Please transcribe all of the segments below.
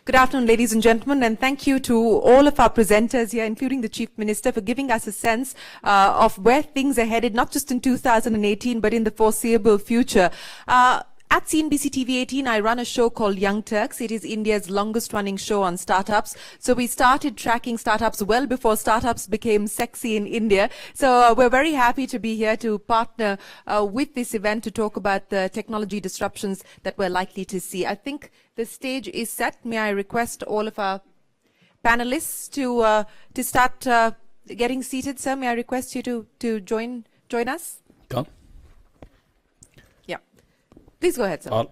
Good afternoon, ladies and gentlemen, and thank you to all of our presenters here, including the Chief Minister, for giving us a sense of where things are headed, not just in 2018, but in the foreseeable future. At CNBC TV 18, I run a show called Young Turks. It is India's longest running show on startups. So we started tracking startups well before startups became sexy in India. So we're very happy to be here to partner with this event to talk about the technology disruptions that we're likely to see. I think the stage is set. May I request all of our panelists to start getting seated, sir? May I request you to join us? Come. Please go ahead, sir.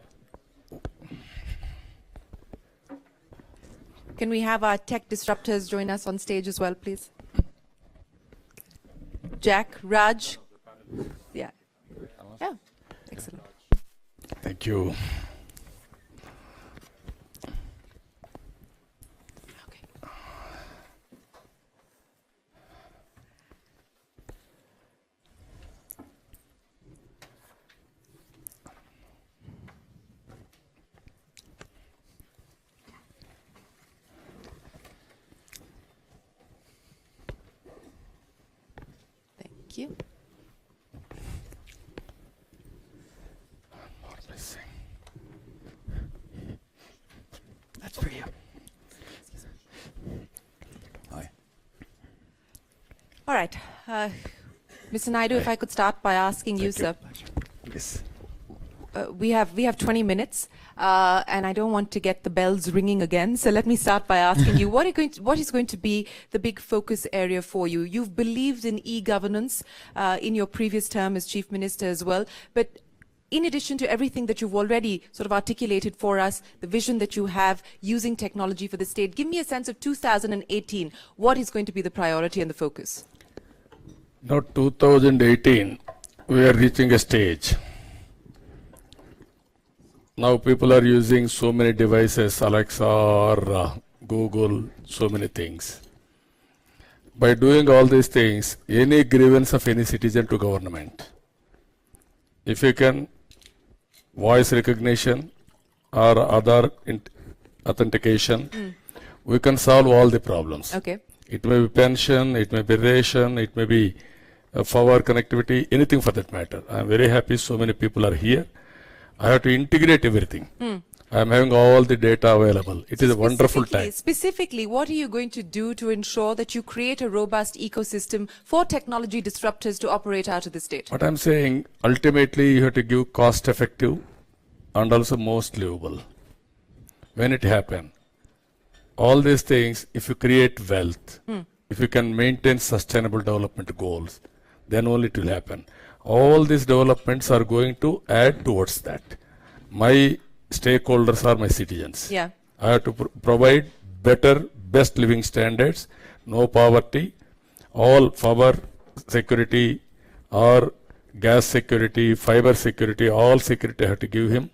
Can we have our tech disruptors join us on stage as well, please? Jack, Raj. Yeah. Yeah. Excellent. Thank you. Thank you. That's for you. Hi. All right. Mr. Naidu, if I could start by asking you, sir. Yes. We have 20 minutes, and I don't want to get the bells ringing again. So let me start by asking you, what is going to be the big focus area for you? You've believed in e-governance in your previous term as Chief Minister as well. But in addition to everything that you've already sort of articulated for us, the vision that you have using technology for the state, give me a sense of 2018. What is going to be the priority and the focus? Now, 2018, we are reaching a stage. Now people are using so many devices, Alexa or Google, so many things. By doing all these things, any grievance of any citizen to government, if you can voice recognition or other authentication, we can solve all the problems. Okay. It may be pension, it may be ration, it may be power connectivity, anything for that matter. I'm very happy so many people are here. I have to integrate everything. I'm having all the data available. It is a wonderful time. Specifically, what are you going to do to ensure that you create a robust ecosystem for technology disruptors to operate out of the state? What I'm saying, ultimately you have to give cost effective and also most livable. When it happens, all these things, if you create wealth, if you can maintain sustainable development goals, then only it will happen. All these developments are going to add towards that. My stakeholders are my citizens. Yeah. I have to provide better, best living standards, no poverty, all power security or gas security, fiber security, all security I have to give him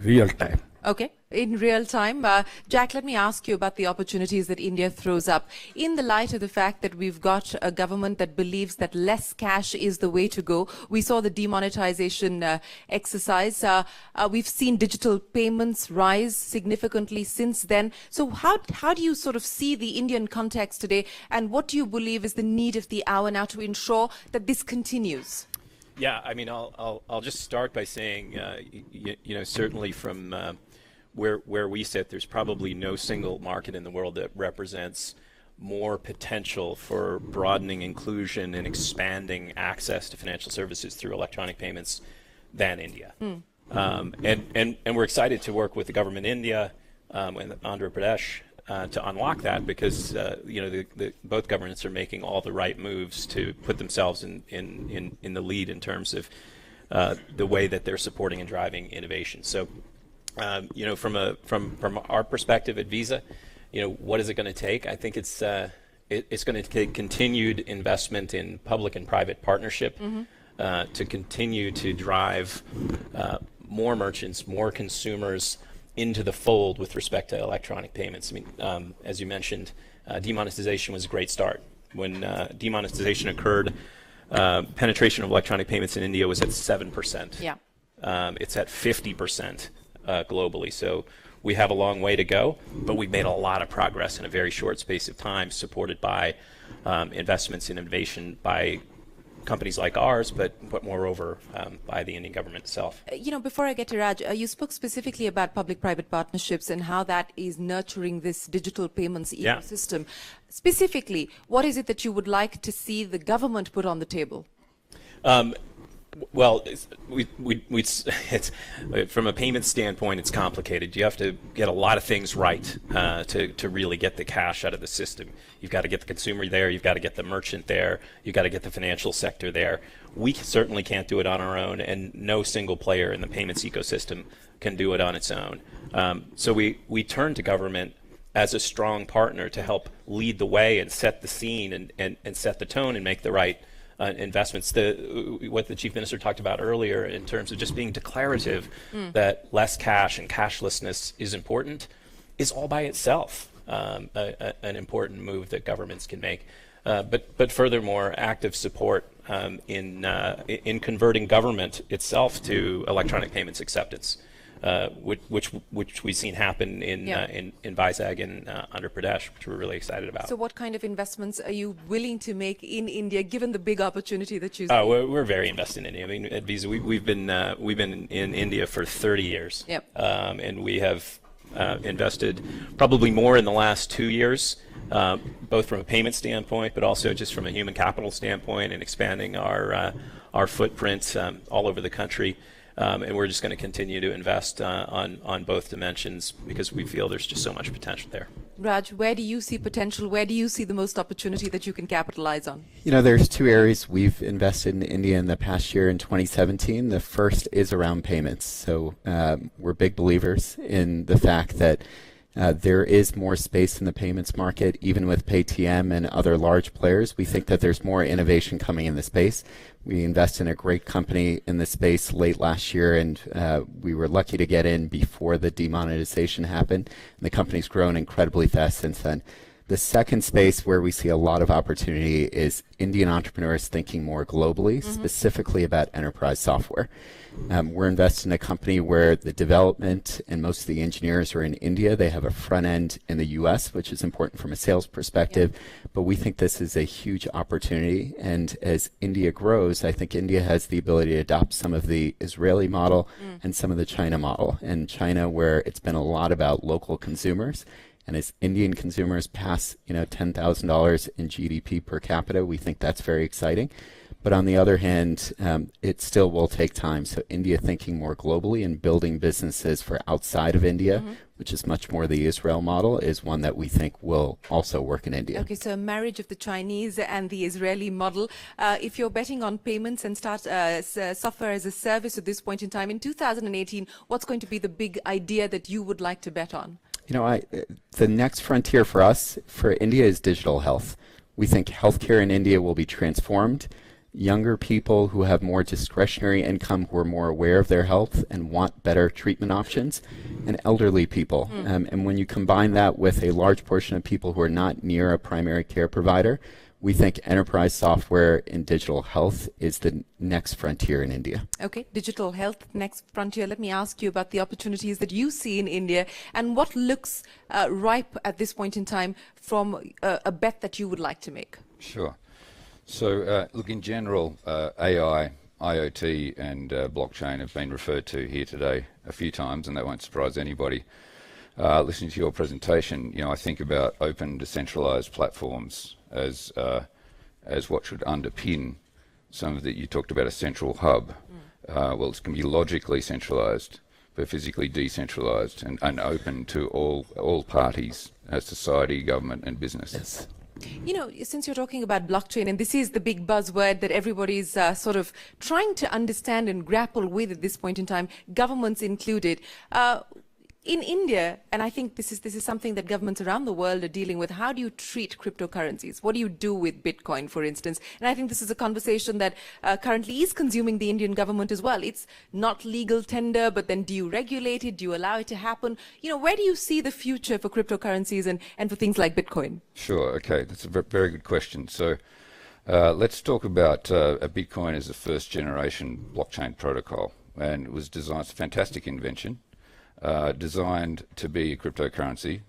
real time. Okay. In real time. Jack, let me ask you about the opportunities that India throws up. In the light of the fact that we've got a government that believes that less cash is the way to go, we saw the demonetization exercise. We've seen digital payments rise significantly since then. So how do you sort of see the Indian context today, and what do you believe is the need of the hour now to ensure that this continues? Yeah, I mean, I'll just start by saying, you know, certainly from where we sit, there's probably no single market in the world that represents more potential for broadening inclusion and expanding access to financial services through electronic payments than India. And we're excited to work with the government in India and Andhra Pradesh to unlock that, because you know, both governments are making all the right moves to put themselves in the lead in terms of the way that they're supporting and driving innovation. So you know, from our perspective at Visa, you know, what is it going to take? I think it's going to take continued investment in public and private partnership to continue to drive more merchants, more consumers into the fold with respect to electronic payments. I mean, as you mentioned, demonetization was a great start. When demonetization occurred, penetration of electronic payments in India was at 7%. Yeah. It's at 50% globally. So we have a long way to go, but we've made a lot of progress in a very short space of time, supported by investments in innovation by companies like ours, but moreover by the Indian government itself. Before I get to Raj, you spoke specifically about public-private partnerships and how that is nurturing this digital payments ecosystem. Specifically, what is it that you would like to see the government put on the table? Well, it's from a payment standpoint, it's complicated. You have to get a lot of things right to really get the cash out of the system. You've got to get the consumer there. You've got to get the merchant there. You've got to get the financial sector there. We certainly can't do it on our own, and no single player in the payments ecosystem can do it on its own. So we turn to government as a strong partner to help lead the way and set the scene and set the tone and make the right investments. What the Chief Minister talked about earlier in terms of just being declarative that less cash and cashlessness is important is all by itself an important move that governments can make. But furthermore, active support in converting government itself to electronic payments acceptance. Which we've seen happen in Vizag and Andhra Pradesh, which we're really excited about. So what kind of investments are you willing to make in India, given the big opportunity that you see? We're very invested in India. I mean, at Visa, we've been in India for 30 years. Yep. And we have invested probably more in the last 2 years, both from a payment standpoint, but also just from a human capital standpoint, and expanding our footprint all over the country. And we're just going to continue to invest on both dimensions because we feel there's just so much potential there. Raj, where do you see potential? Where do you see the most opportunity that you can capitalize on? There's two areas we've invested in India in the past year in 2017. The first is around payments. So we're big believers in the fact that there is more space in the payments market, even with Paytm and other large players. We think that there's more innovation coming in the space. We invested in a great company in the space late last year, and we were lucky to get in before the demonetization happened. And the company's grown incredibly fast since then. The second space where we see a lot of opportunity is Indian entrepreneurs thinking more globally, specifically about enterprise software. We're invested in a company where the development and most of the engineers are in India. They have a front end in the US, which is important from a sales perspective, but we think this is a huge opportunity. And as India grows, I think India has the ability to adopt some of the Israeli model and some of the China model. And China, where it's been a lot about local consumers, and as Indian consumers pass, $10,000 in GDP per capita, we think that's very exciting. But on the other hand, it still will take time. So India thinking more globally and building businesses for outside of India, which is much more the Israel model, is one that we think will also work in India. Okay, so a marriage of the Chinese and the Israeli model. If you're betting on payments and start software as a service at this point in time, in 2018, what's going to be the big idea that you would like to bet on? The next frontier for us, for India, is digital health. We think healthcare in India will be transformed. Younger people who have more discretionary income, who are more aware of their health and want better treatment options, and elderly people. And when you combine that with a large portion of people who are not near a primary care provider, we think enterprise software in digital health is the next frontier in India. Okay, digital health, next frontier. Let me ask you about the opportunities that you see in India and what looks ripe at this point in time from a bet that you would like to make. Sure. So, look, in general, AI, IoT and blockchain have been referred to here today a few times, and that won't surprise anybody. Listening to your presentation, I think about open, decentralized platforms as what should underpin some of that. You talked about a central hub. Well, it can be logically centralized, but physically decentralized and open to all parties, society, government, and business. Yes. Since you're talking about blockchain, and this is the big buzzword that everybody's sort of trying to understand and grapple with at this point in time, governments included. In India, and I think this is something that governments around the world are dealing with, how do you treat cryptocurrencies? What do you do with Bitcoin, for instance? And I think this is a conversation that currently is consuming the Indian government as well. It's not legal tender, but then do you regulate it? Do you allow it to happen? Where do you see the future for cryptocurrencies and for things like Bitcoin? Sure, okay, that's a very good question. So let's talk about a Bitcoin as a first generation blockchain protocol. And it was designed, it's a fantastic invention. designed to be a cryptocurrency.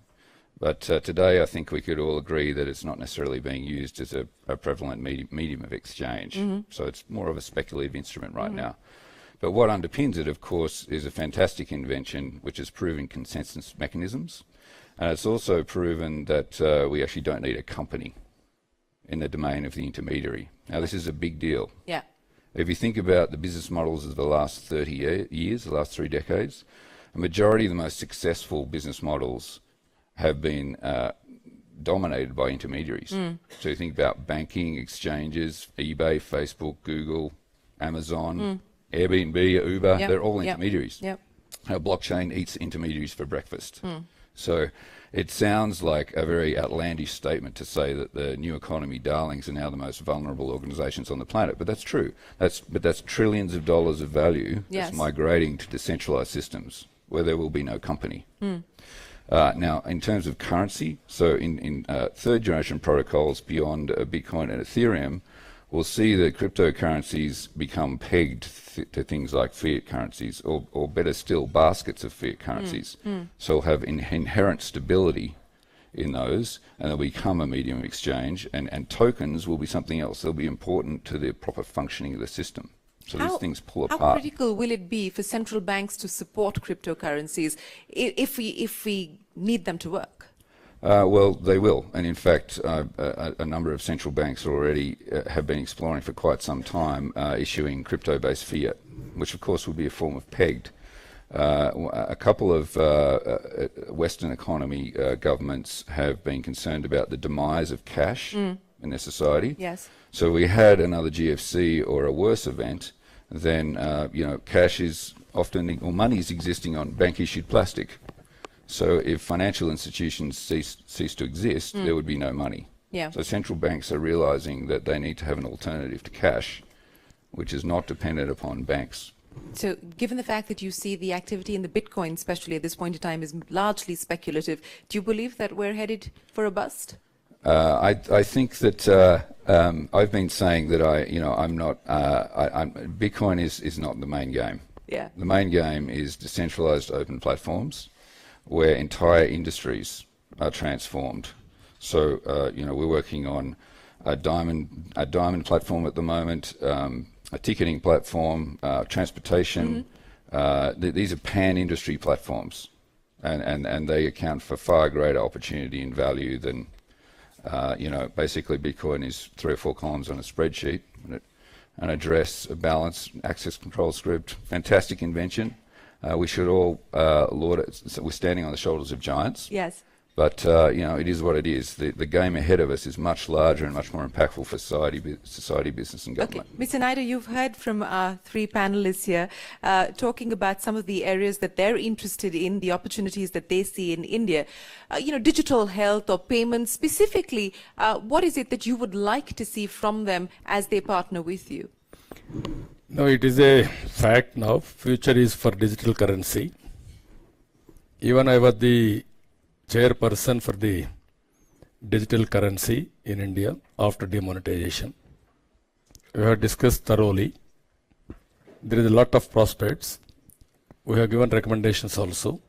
But today I think we could all agree that it's not necessarily being used as a prevalent medium of exchange. So it's more of a speculative instrument right now. But what underpins it, of course, is a fantastic invention which has proven consensus mechanisms. And it's also proven that we actually don't need a company in the domain of the intermediary. Now, this is a big deal. Yeah. If you think about the business models of the last 30 years, the last 3 decades, a majority of the most successful business models have been dominated by intermediaries. So you think about banking, exchanges, eBay, Facebook, Google, Amazon, Airbnb, Uber, they're all intermediaries. Blockchain eats intermediaries for breakfast. So it sounds like a very outlandish statement to say that the new economy darlings are now the most vulnerable organizations on the planet, but that's true. That's trillions of dollars of value that's migrating to decentralized systems where there will be no company. Now, in terms of currency, so in third generation protocols beyond Bitcoin and Ethereum, we'll see that cryptocurrencies become pegged to things like fiat currencies, or better still, baskets of fiat currencies. So we'll have inherent stability in those, and they'll become a medium of exchange, and tokens will be something else. They'll be important to the proper functioning of the system. So these things pull apart. How critical will it be for central banks to support cryptocurrencies if we need them to work? Well, they will, and in fact, a number of central banks already have been exploring for quite some time issuing crypto-based fiat, which of course would be a form of pegged. A couple of Western economy governments have been concerned about the demise of cash in their society. Yes. So we had another GFC or a worse event, then cash is often, or money is existing on bank-issued plastic. So if financial institutions cease to exist, there would be no money. So central banks are realizing that they need to have an alternative to cash, which is not dependent upon banks. So given the fact that you see the activity in the Bitcoin, especially at this point in time, is largely speculative, do you believe that we're headed for a bust? I think that I've been saying that Bitcoin is not the main game. Yeah. The main game is decentralized open platforms where entire industries are transformed. So we're working on a diamond platform at the moment, a ticketing platform, transportation. These are pan-industry platforms, and they account for far greater opportunity and value than basically Bitcoin is 3 or 4 columns on a spreadsheet, an address, a balance, access control script. Fantastic invention. We should all laud it. So we're standing on the shoulders of giants. Yes. But it is what it is. The game ahead of us is much larger and much more impactful for society, business, and government. Okay, Mr. Naidu, you've heard from our 3 panelists here talking about some of the areas that they're interested in, the opportunities that they see in India. Digital health or payments specifically. What is it that you would like to see from them as they partner with you? No, it is a fact now. Future is for digital currency. Even I was the chairperson for the digital currency in India after demonetization. We have discussed thoroughly. There is a lot of prospects. We have given recommendations also.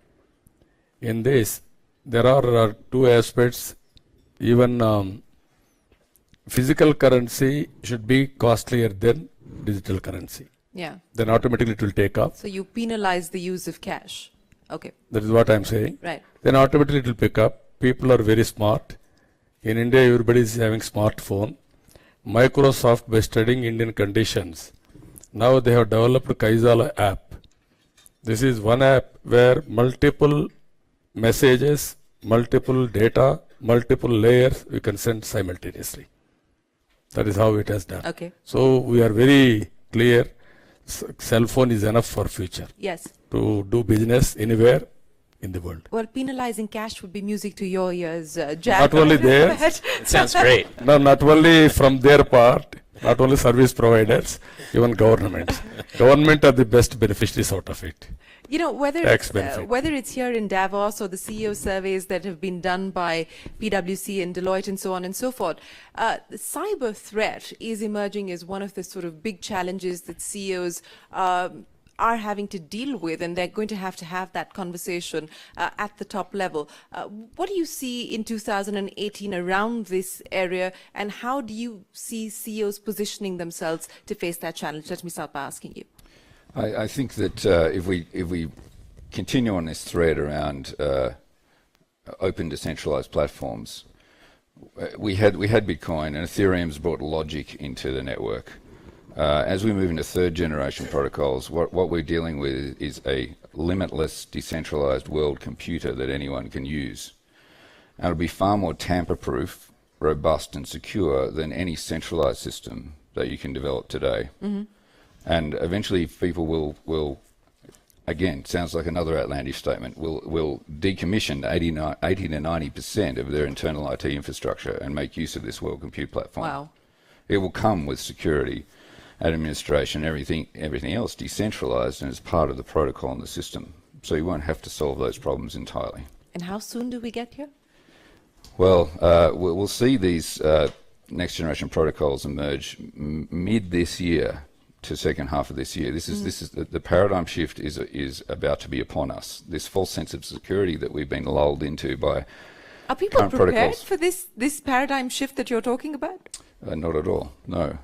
In this, there are 2 aspects. Even physical currency should be costlier than digital currency. Yeah. Then automatically it will take off. So you penalize the use of cash. Okay. That is what I am saying. Right. Then automatically it will pick up. People are very smart. In India, everybody is having smartphone. Microsoft, by studying Indian conditions, now they have developed Kaizala app. This is one app where multiple messages, multiple data, multiple layers we can send simultaneously. That is how it has done. Okay. So we are very clear. Cell phone is enough for future. Yes. To do business anywhere in the world. Well, penalizing cash would be music to your ears, Jack. Not only there. It sounds great. No, not only from their part, not only service providers, even governments. Government are the best beneficiaries out of it. Whether it's here in Davos or the CEO surveys that have been done by PwC and Deloitte and so on and so forth, the cyber threat is emerging as one of the sort of big challenges that CEOs are are having to deal with, and they're going to have that conversation at the top level. What do you see in 2018 around this area, and how do you see CEOs positioning themselves to face that challenge? Let me start by asking you. I think that if we continue on this thread around open decentralized platforms, we had Bitcoin, and Ethereum's brought logic into the network. As we move into third generation protocols, what we're dealing with is a limitless decentralized world computer that anyone can use. And it'll be far more tamper-proof, robust and secure than any centralized system that you can develop today. Mm-hmm. And eventually people will, again, sounds like another outlandish statement, will decommission 80 to 90% of their internal IT infrastructure and make use of this world compute platform. Wow. It will come with security, administration, everything else decentralized and as part of the protocol and the system. So you won't have to solve those problems entirely. And how soon do we get here? Well, we'll see these next generation protocols emerge mid this year to second half of this year. This is the paradigm shift is about to be upon us. This false sense of security that we've been lulled into by Are people current prepared protocols. for this paradigm shift that you're talking about? Not at all, no.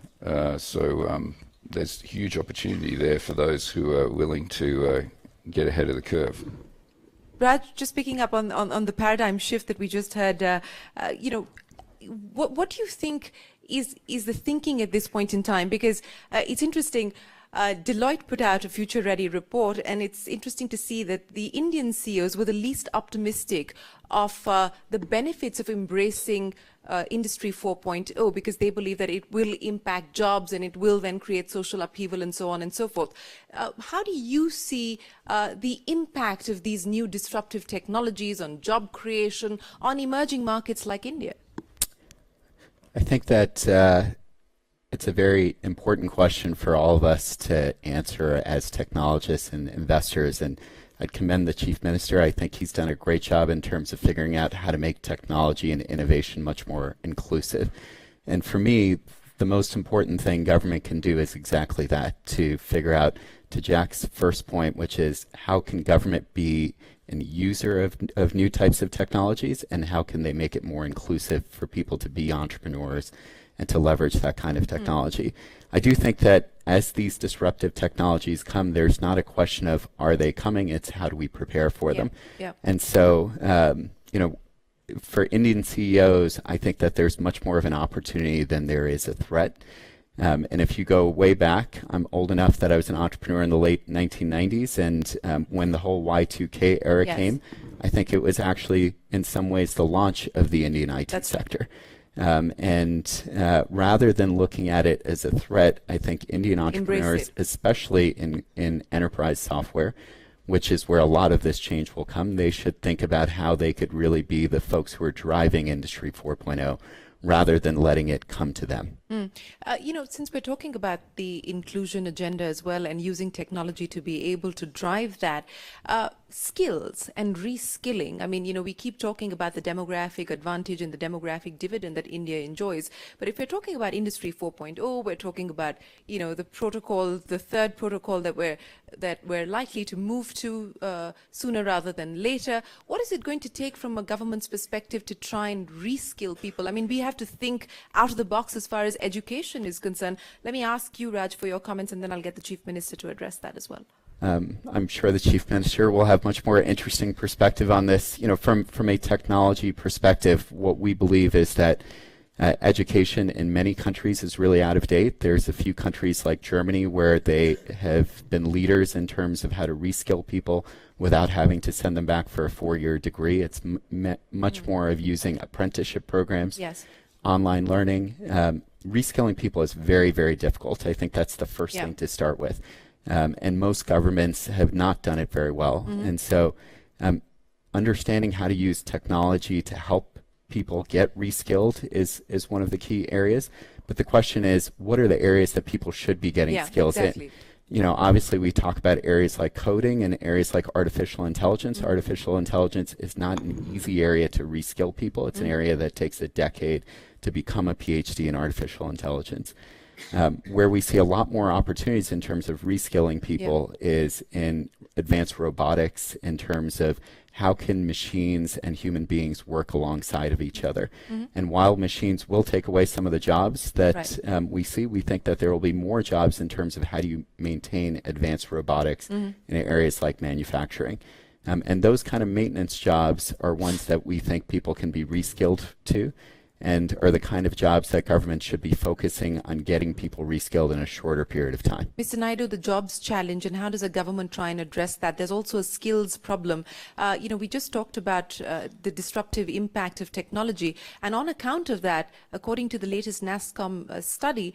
So there's huge opportunity there for those who are willing to get ahead of the curve. Raj, just picking up on the paradigm shift that we just heard, what do you think is the thinking at this point in time? Because it's interesting, Deloitte put out a Future Ready report, and it's interesting to see that the Indian CEOs were the least optimistic of the benefits of embracing Industry 4.0, because they believe that it will impact jobs and it will then create social upheaval and so on and so forth. How do you see the impact of these new disruptive technologies on job creation, on emerging markets like India? I think that it's a very important question for all of us to answer as technologists and investors, and I'd commend the Chief Minister. I think he's done a great job in terms of figuring out how to make technology and innovation much more inclusive. And for me, the most important thing government can do is exactly that, to figure out, to Jack's first point, which is how can government be a user of new types of technologies, and how can they make it more inclusive for people to be entrepreneurs and to leverage that kind of technology. I do think that as these disruptive technologies come, there's not a question of are they coming, it's how do we prepare for them. Yeah. And so, for Indian CEOs, I think that there's much more of an opportunity than there is a threat. And if you go way back, I'm old enough that I was an entrepreneur in the late 1990s, and when the whole Y2K era came, I think it was actually in some ways the launch of the Indian IT sector. Rather than looking at it as a threat, I think Indian entrepreneurs, especially in enterprise software, which is where a lot of this change will come, they should think about how they could really be the folks who are driving Industry 4.0 rather than letting it come to them. Since we're talking about the inclusion agenda as well and using technology to be able to drive that, skills and reskilling. I mean, we keep talking about the demographic advantage and the demographic dividend that India enjoys. But if we're talking about Industry 4.0, we're talking about, the protocol, the third protocol that we're likely to move to sooner rather than later. What is it going to take from a government's perspective to try and reskill people? I mean, we have to think out of the box as far as education is concerned. Let me ask you, Raj, for your comments, and then I'll get the Chief Minister to address that as well. I'm sure the Chief Minister will have much more interesting perspective on this. From a technology perspective, what we believe is that education in many countries is really out of date. There's a few countries like Germany where they have been leaders in terms of how to reskill people without having to send them back for a 4-year degree. It's much more of using apprenticeship programs, online learning. Reskilling people is very, very difficult. I think that's the first thing to start with. And most governments have not done it very well. And so understanding how to use technology to help people get reskilled is one of the key areas. But the question is, what are the areas that people should be getting skills in? Obviously we talk about areas like coding and areas like artificial intelligence. Artificial intelligence is not an easy area to reskill people. It's an area that takes a decade to become a PhD in artificial intelligence. Where we see a lot more opportunities in terms of reskilling people is in advanced robotics, in terms of how can machines and human beings work alongside of each other. And while machines will take away some of the jobs that we see, we think that there will be more jobs in terms of how do you maintain advanced robotics in areas like manufacturing. And those kind of maintenance jobs are ones that we think people can be reskilled to, and are the kind of jobs that government should be focusing on getting people reskilled in a shorter period of time. Mr. Naidu, the jobs challenge, and how does a government try and address that? There's also a skills problem. We just talked about the disruptive impact of technology, and on account of that, according to the latest NASSCOM study,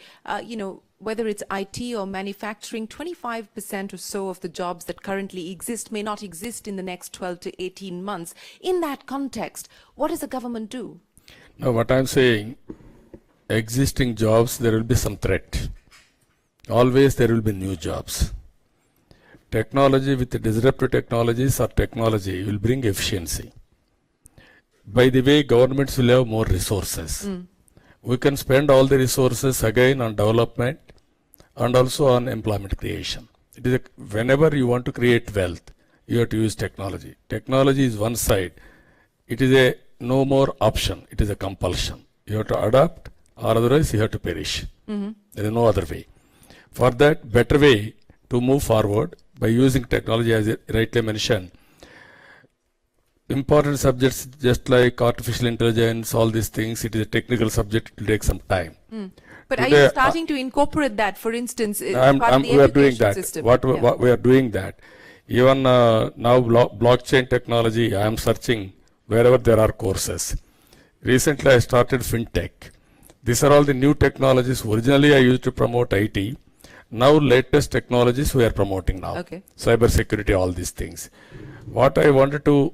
whether it's IT or manufacturing, 25% or so of the jobs that currently exist may not exist in the next 12 to 18 months. In that context, what does the government do? Now, what I'm saying, existing jobs, there will be some threat. Always there will be new jobs. Technology with the disruptive technologies or technology will bring efficiency. By the way, governments will have more resources. We can spend all the resources again on development and also on employment creation. It is whenever you want to create wealth, you have to use technology. Technology is one side. It is a no more option. It is a compulsion. You have to adapt, or otherwise you have to perish. There is no other way. For that, better way to move forward by using technology, as you rightly mentioned. Important subjects just like artificial intelligence, all these things, it is a technical subject, it will take some time. But Today, are you starting to incorporate that, for instance, we are doing that. system? What we are doing that. Even now, blockchain technology, I am searching wherever there are courses. Recently, I started FinTech. These are all the new technologies. Originally, I used to promote IT. Now, latest technologies we are promoting now. Cyber security, all these things. What I wanted to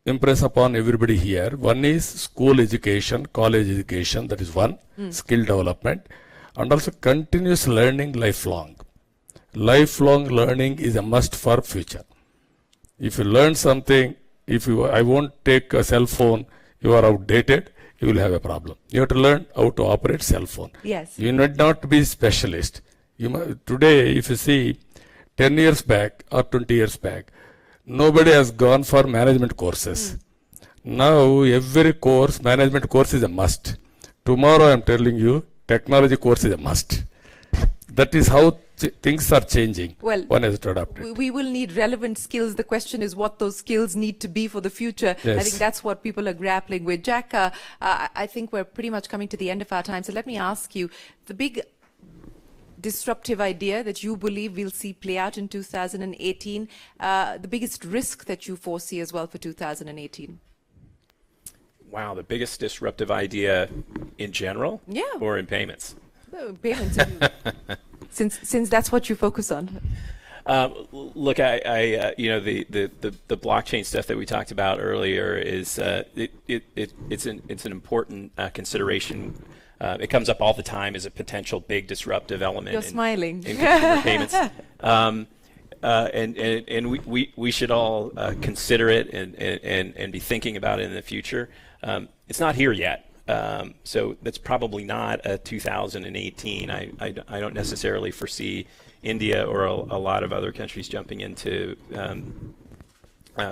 impress upon everybody here, one is school education, college education, that is one, skill development, and also continuous learning lifelong. Lifelong learning is a must for future. If you learn something, I won't take a cell phone, you are outdated, you will have a problem. You have to learn how to operate cell phone. Yes. You need not be specialist. Today, if you see 10 years back or 20 years back, nobody has gone for management courses. Now, every course, management course is a must. Tomorrow, I am telling you, technology course is a must. That is how things are changing. Well, one has to adapt it. We will need relevant skills. The question is what those skills need to be for the future. Yes. I think that's what people are grappling with. Jack, I think we're pretty much coming to the end of our time. So let me ask you, the big disruptive idea that you believe we'll see play out in 2018, the biggest risk that you foresee as well for 2018? Wow, the biggest disruptive idea in general? Yeah. Or in payments? Payments, since that's what you focus on. Look, the blockchain stuff that we talked about earlier is it's an important consideration. It comes up all the time as a potential big disruptive element. You're smiling. In consumer payments. And we should all consider it and be thinking about it in the future. It's not here yet. So that's probably not a 2018. I don't necessarily foresee India or a lot of other countries jumping into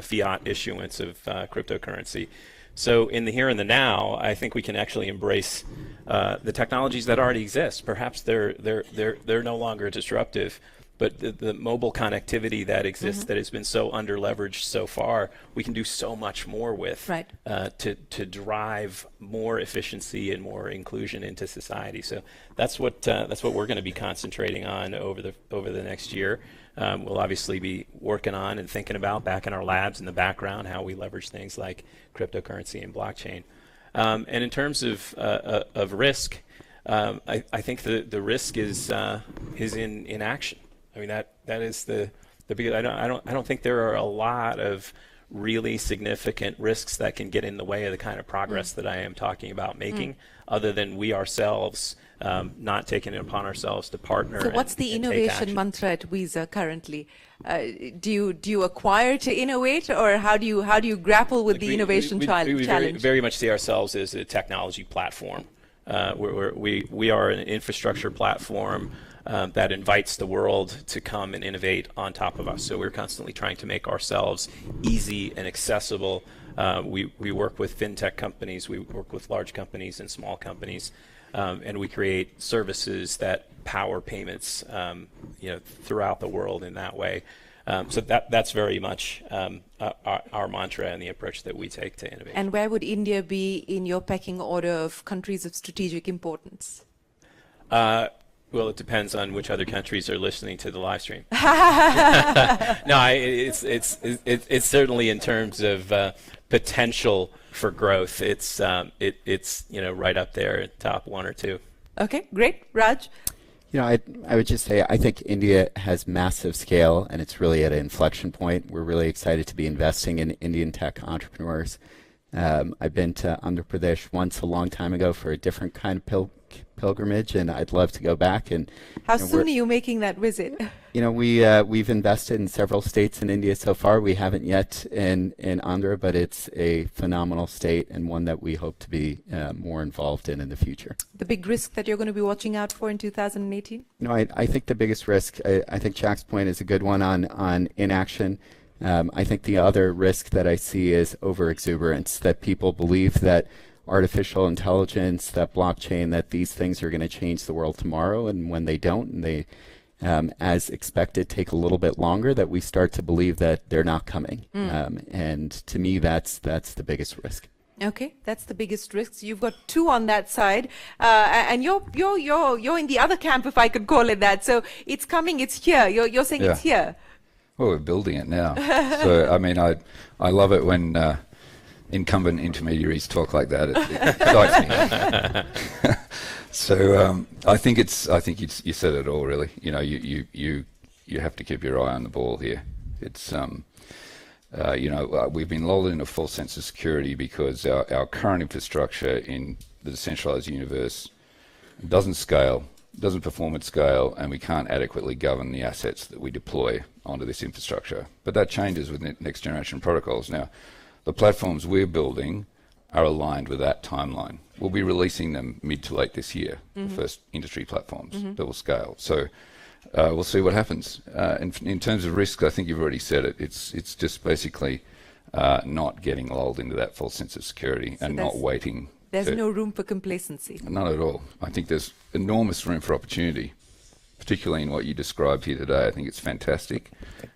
fiat issuance of cryptocurrency. So in the here and the now, I think we can actually embrace the technologies that already exist. Perhaps they're no longer disruptive, but the mobile connectivity that exists that has been so under-leveraged so far, we can do so much more with to drive more efficiency and more inclusion into society. So that's what we're going to be concentrating on over the next year. We'll obviously be working on and thinking about back in our labs in the background how we leverage things like cryptocurrency and blockchain. And in terms of risk, I think the risk is in action. I mean that is the biggest. I don't think there are a lot of really significant risks that can get in the way of the kind of progress that I am talking about making, other than we ourselves not taking it upon ourselves to partner. So what's the innovation mantra at Visa currently? Do you acquire to innovate, or how do you grapple with the innovation challenge? We very much see ourselves as a technology platform. We are an infrastructure platform that invites the world to come and innovate on top of us. So we're constantly trying to make ourselves easy and accessible. We work with fintech companies, we work with large companies and small companies, and we create services that power payments, throughout the world in that way. So that's very much our mantra and the approach that we take to innovation. And where would India be in your pecking order of countries of strategic importance? Well, it depends on which other countries are listening to the live stream. No, it's certainly in terms of potential for growth. It's right up there, top 1 or 2. Okay, great. Raj? I would just say I think India has massive scale, and it's really at an inflection point. We're really excited to be investing in Indian tech entrepreneurs. I've been to Andhra Pradesh once a long time ago for a different kind of pilgrimage, and I'd love to go back. And how soon are you making that visit? We've invested in several states in India so far. We haven't yet in Andhra, but it's a phenomenal state and one that we hope to be more involved in the future. The big risk that you're going to be watching out for in 2018? I think the biggest risk, I think Jack's point is a good one on inaction. I think the other risk that I see is over-exuberance, that people believe that artificial intelligence, that blockchain, that these things are going to change the world tomorrow, and when they don't, and they, as expected, take a little bit longer, that we start to believe that they're not coming. And to me, that's the biggest risk. Okay, that's the biggest risk. You've got 2 on that side, and you're in the other camp, if I could call it that. So it's coming, it's here. You're saying it's here. Well, we're building it now. So, I mean, I love it when incumbent intermediaries talk like that. It excites me. So, I think you said it all, really. You have to keep your eye on the ball here. It's, we've been lulled in a false sense of security because our current infrastructure in the decentralized universe doesn't scale, doesn't perform at scale, and we can't adequately govern the assets that we deploy onto this infrastructure. But that changes with next generation protocols. Now, the platforms we're building are aligned with that timeline. We'll be releasing them mid to late this year, the first industry platforms that will scale. So we'll see what happens. In terms of risk, I think you've already said it. It's just basically not getting lulled into that false sense of security and not waiting. There's no room for complacency. Not at all. I think there's enormous room for opportunity, particularly in what you described here today. I think it's fantastic.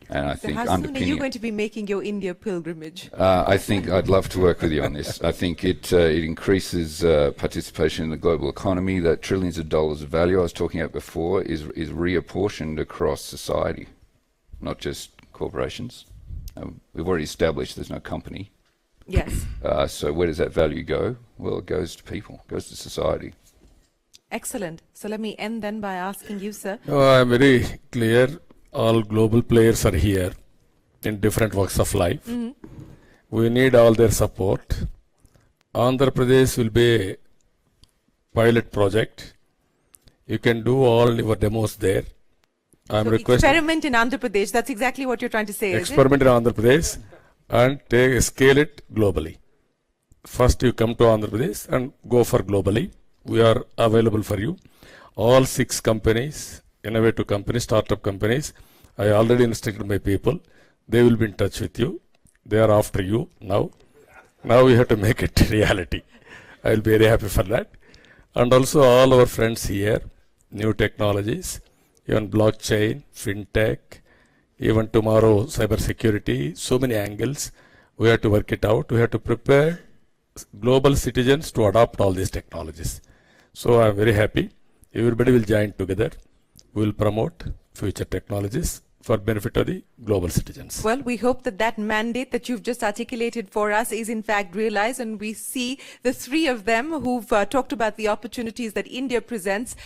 And I think how soon are you going to be making your India pilgrimage? I think I'd love to work with you on this. I think it increases participation in the global economy. That trillions of dollars of value I was talking about before is reapportioned across society, not just corporations. We've already established there's no company. Yes. So where does that value go? Well, it goes to people, goes to society. Excellent. So let me end then by asking you, sir. I'm very clear. All global players are here in different walks of life. We need all their support. Andhra Pradesh will be a pilot project. You can do all your demos there. I'm requesting experiment in Andhra Pradesh. That's exactly what you're trying to say. Experiment in Andhra Pradesh and scale it globally. First, you come to Andhra Pradesh and go for globally. We are available for you. All 6 companies, innovative companies, startup companies. I already instructed my people. They will be in touch with you. They are after you now. Now we have to make it reality. I will be very happy for that. And also all our friends here, new technologies, even blockchain, fintech, even tomorrow cyber security, so many angles. We have to work it out. We have to prepare global citizens to adopt all these technologies. So I'm very happy. Everybody will join together. We will promote future technologies for benefit of the global citizens. Well, we hope that that mandate that you've just articulated for us is in fact realized, and we see the 3 of them who've talked about the opportunities that India presents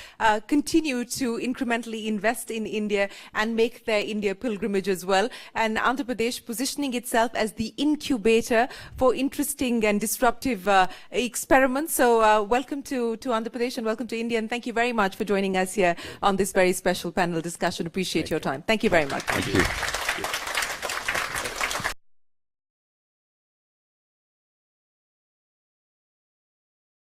continue to incrementally invest in India and make their India pilgrimage as well. And Andhra Pradesh positioning itself as the incubator for interesting and disruptive experiments. So welcome to Andhra Pradesh and welcome to India, and thank you very much for joining us here on this very special panel discussion. Appreciate your time. Thank you very much. Thank you.